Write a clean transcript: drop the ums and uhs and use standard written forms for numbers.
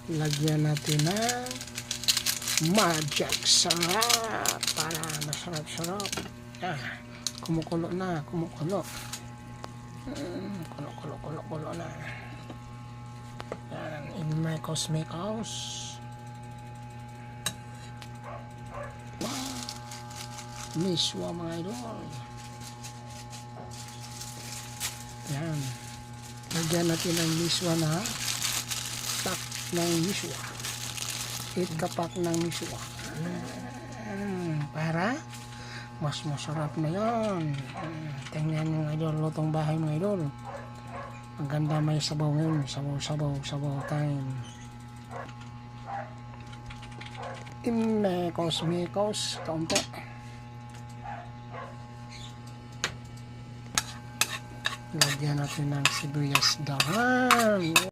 Lagyan natin ng magic sarap para masarap-sarap. Kumukulo na, kumukulo. Kulo na. Yan, Imekos. Wow, miswa mga idol. Yan, lagyan natin ng miswa na pack ng miswa. 8 kapak ng miswa. Para mas masarap na yan. Tingnan nyo mga idol, lutong bahay mga idol. Ang ganda, may sabaw ngayon. Sabaw time. Imekos kaunti. Lagyan natin ng sibuyas dahon.